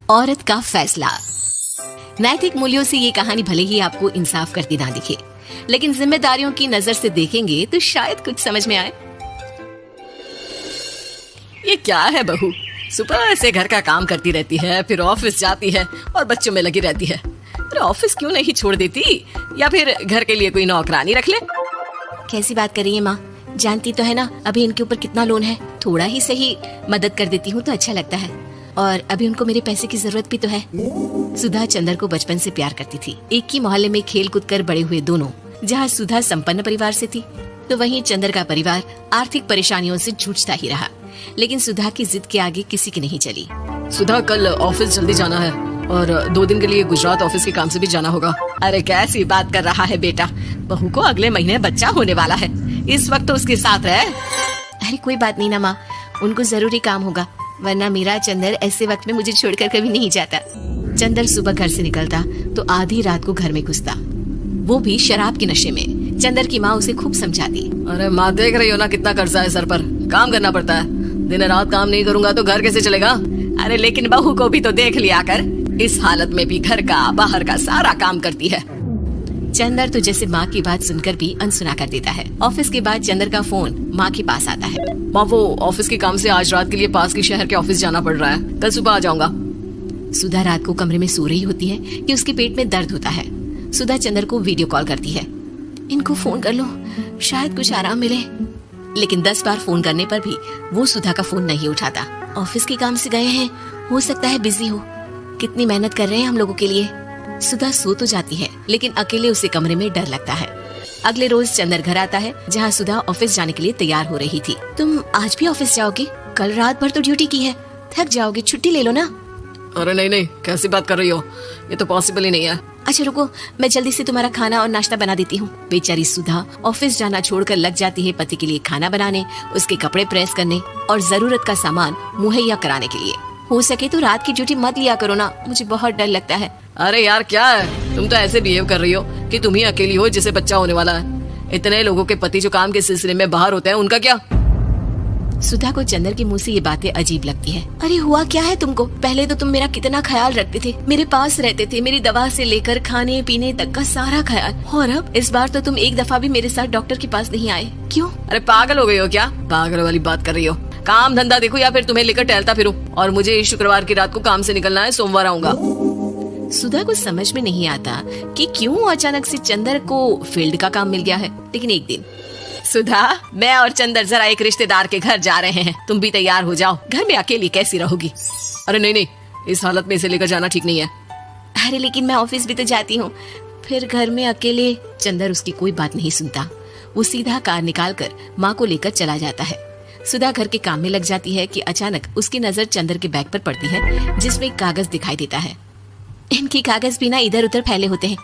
औरत का फैसला। नैतिक मूल्यों से ये कहानी भले ही आपको इंसाफ करती ना दिखे, लेकिन जिम्मेदारियों की नजर से देखेंगे तो शायद कुछ समझ में आए। ये क्या है बहू, सुबह से घर का काम करती रहती है, फिर ऑफिस जाती है और बच्चों में लगी रहती है। अरे ऑफिस क्यों नहीं छोड़ देती, या फिर घर के लिए कोई नौकरानी रख ले। कैसी बात कर रही है माँ, जानती तो है ना अभी इनके ऊपर कितना लोन है। थोड़ा ही सही मदद कर देती हूँ तो अच्छा लगता है, और अभी उनको मेरे पैसे की जरूरत भी तो है। सुधा चंदर को बचपन से प्यार करती थी। एक ही मोहल्ले में खेल कूद कर बड़े हुए दोनों। जहाँ सुधा संपन्न परिवार से थी तो वहीं चंदर का परिवार आर्थिक परेशानियों से जूझता ही रहा, लेकिन सुधा की जिद के आगे किसी की नहीं चली। सुधा कल ऑफिस जल्दी जाना है और 2 दिन के लिए गुजरात ऑफिस के काम से भी जाना होगा। अरे कैसी बात कर रहा है बेटा, बहू को अगले महीने बच्चा होने वाला है, इस वक्त तो उसके साथ रहे। अरे कोई बात नहीं ना माँ, उनको जरूरी काम होगा, वरना मेरा चंदर ऐसे वक्त में मुझे छोड़कर कभी नहीं जाता। चंदर सुबह घर से निकलता तो आधी रात को घर में घुसता, वो भी शराब के नशे में। चंदर की माँ उसे खूब समझाती। अरे माँ, देख रही हो ना कितना कर्जा है सर पर, काम करना पड़ता है, दिन रात काम नहीं करूँगा तो घर कैसे चलेगा। अरे लेकिन बहू को भी तो देख लिया कर, इस हालत में भी घर का बाहर का सारा काम करती है। चंदर तो जैसे माँ की बात सुनकर भी अनसुना कर देता है। ऑफिस के बाद चंदर का फोन माँ के पास आता है। माँ, वो ऑफिस के काम से आज रात के लिए पास के शहर के ऑफिस जाना पड़ रहा है, कल सुबह आ जाऊंगा। सुधा रात को कमरे में सो रही होती है कि उसके पेट में दर्द होता है। सुधा चंदर को वीडियो कॉल करती है। इनको फोन कर लो, शायद कुछ आराम मिले। लेकिन 10 बार फोन करने पर भी वो सुधा का फोन नहीं उठाता। ऑफिस के काम से गए हैं, हो सकता है बिजी हो। कितनी मेहनत कर रहे हैं हम लोगों के लिए। सुधा सो तो जाती है, लेकिन अकेले उसे कमरे में डर लगता है। अगले रोज चंदर घर आता है, जहाँ सुधा ऑफिस जाने के लिए तैयार हो रही थी। तुम आज भी ऑफिस जाओगे? कल रात भर तो ड्यूटी की है, थक जाओगे, छुट्टी ले लो ना। अरे नहीं, कैसी बात कर रही हो, ये तो पॉसिबल ही नहीं है। अच्छा रुको, मैं जल्दी से तुम्हारा खाना और नाश्ता बना देती हूँ। बेचारी सुधा ऑफिस जाना छोड़कर लग जाती है पति के लिए खाना बनाने, उसके कपड़े प्रेस करने और जरूरत का सामान मुहैया कराने के लिए। हो सके तो रात की ड्यूटी मत लिया करो ना, मुझे बहुत डर लगता है। अरे यार क्या है, तुम तो ऐसे बिहेव कर रही हो कि तुम ही अकेली हो जिसे बच्चा होने वाला है। इतने लोगों के पति जो काम के सिलसिले में बाहर होते हैं, उनका क्या? सुधा को चंदर के मुंह से ये बातें अजीब लगती है। अरे हुआ क्या है तुमको? पहले तो तुम मेरा कितना ख्याल रखते थे, मेरे पास रहते थे, मेरी दवा से लेकर खाने पीने तक का सारा ख्याल। और अब इस बार तो तुम एक दफा भी मेरे साथ डॉक्टर के पास नहीं आए, क्यों? अरे पागल हो गई हो क्या? पागल वाली बात कर रही हो। काम धंधा देखो या फिर तुम्हें लेकर टहलता फिरूं। और मुझे शुक्रवार की रात को काम से निकलना है, सोमवार आऊंगा। सुधा को समझ में नहीं आता कि क्यों अचानक से चंदर को फील्ड का काम मिल गया है। लेकिन एक दिन, सुधा, मैं और चंदर जरा एक रिश्तेदार के घर जा रहे हैं, तुम भी तैयार हो जाओ, घर में अकेली कैसी रहोगी? अरे नहीं, इस हालत में इसे लेकर जाना ठीक नहीं है। अरे लेकिन मैं ऑफिस भी तो जाती हूँ, फिर घर में अकेले। चंदर उसकी कोई बात नहीं सुनता। वो सीधा कार निकाल कर माँ को लेकर चला जाता है। सुधा घर के काम में लग जाती है कि अचानक उसकी नजर चंदर के बैग पर पड़ती है, जिसमें कागज दिखाई देता है। इनकी कागज भी ना इधर उधर फैले होते हैं,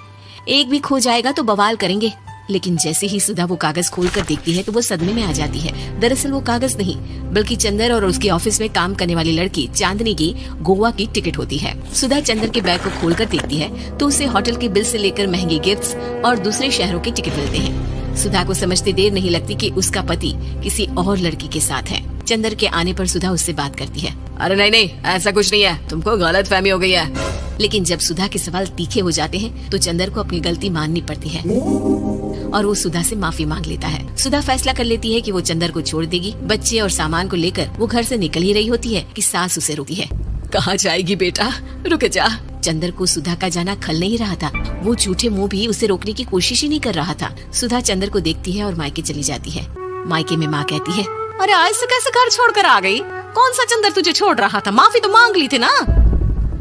एक भी खो जाएगा तो बवाल करेंगे। लेकिन जैसे ही सुधा वो कागज खोल कर देखती है तो वो सदमे में आ जाती है। दरअसल वो कागज नहीं, बल्कि चंदर और उसके ऑफिस में काम करने वाली लड़की चांदनी की गोवा की टिकट होती है। सुधा चंदर के बैग को खोल कर देखती है तो उसे होटल के बिल से लेकर महंगे गिफ्ट्स और दूसरे शहरों के टिकट मिलते हैं। सुधा को समझते देर नहीं लगती कि उसका पति किसी और लड़की के साथ है। चंदर के आने पर सुधा उससे बात करती है। अरे नहीं, ऐसा कुछ नहीं है, तुमको गलत फहमी हो गई है। लेकिन जब सुधा के सवाल तीखे हो जाते हैं तो चंदर को अपनी गलती माननी पड़ती है और वो सुधा से माफी मांग लेता है। सुधा फैसला कर लेती है कि वो चंदर को छोड़ देगी। बच्चे और सामान को लेकर वो घर से निकल ही रही होती है कि सास उसे रोकती है। कहाँ जाएगी बेटा, रुक जा। चंदर को सुधा का जाना खल नहीं रहा था। वो झूठे मुंह भी उसे रोकने की कोशिश ही नहीं कर रहा था। सुधा चंदर को देखती है और मायके चली जाती है। मायके में माँ कहती है, अरे आज से कैसे घर छोड़कर आ गई? कौन सा चंदर तुझे छोड़ रहा था? माफी तो मांग ली थी ना।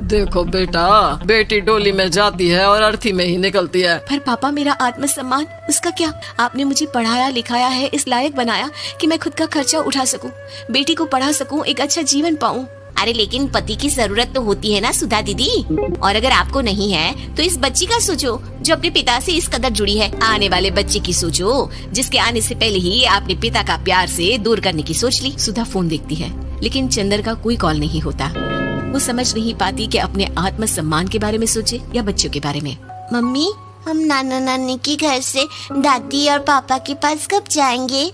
देखो बेटा, बेटी डोली में जाती है और अर्थी में ही निकलती है। पर पापा, मेरा आत्मसम्मान, उसका क्या? आपने मुझे पढ़ाया लिखाया है, इस लायक बनाया कि मैं खुद का खर्चा उठा सकूं, बेटी को पढ़ा सकूं, एक अच्छा जीवन पाऊं। अरे लेकिन पति की जरूरत तो होती है ना सुधा दीदी, और अगर आपको नहीं है तो इस बच्ची का सोचो जो अपने पिता से इस कदर जुड़ी है। आने वाले बच्चे की सोचो जिसके आने से पहले ही आपने पिता का प्यार से दूर करने की सोच ली। सुधा फोन देखती है, लेकिन चंदर का कोई कॉल नहीं होता। वो समझ नहीं पाती कि अपने आत्मसम्मान के बारे में सोचे या बच्चों के बारे में। मम्मी, हम नाना नानी के घर से दादी और पापा के पास कब जाएंगे?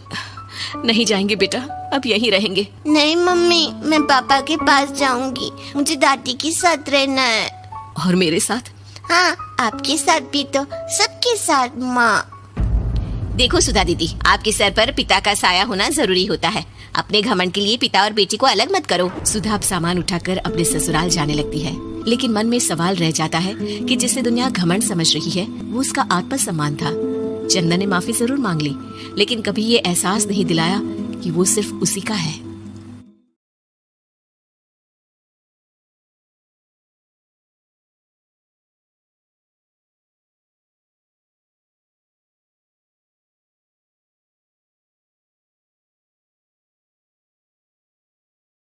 नहीं जाएंगे बेटा, अब यहीं रहेंगे। नहीं मम्मी, मैं पापा के पास जाऊंगी। मुझे दादी के साथ रहना है। और मेरे साथ? हाँ, आपके साथ भी तो, सबके साथ माँ। देखो सुधा दीदी, आपके सर पर पिता का साया होना जरूरी होता है। अपने घमंड के लिए पिता और बेटी को अलग मत करो। सुधा अब सामान उठाकर अपने ससुराल जाने लगती है, लेकिन मन में सवाल रह जाता है कि जिसे दुनिया घमंड समझ रही है वो उसका आत्मसम्मान था। चंदन ने माफी जरूर मांग ली, लेकिन कभी ये एहसास नहीं दिलाया कि वो सिर्फ उसी का है।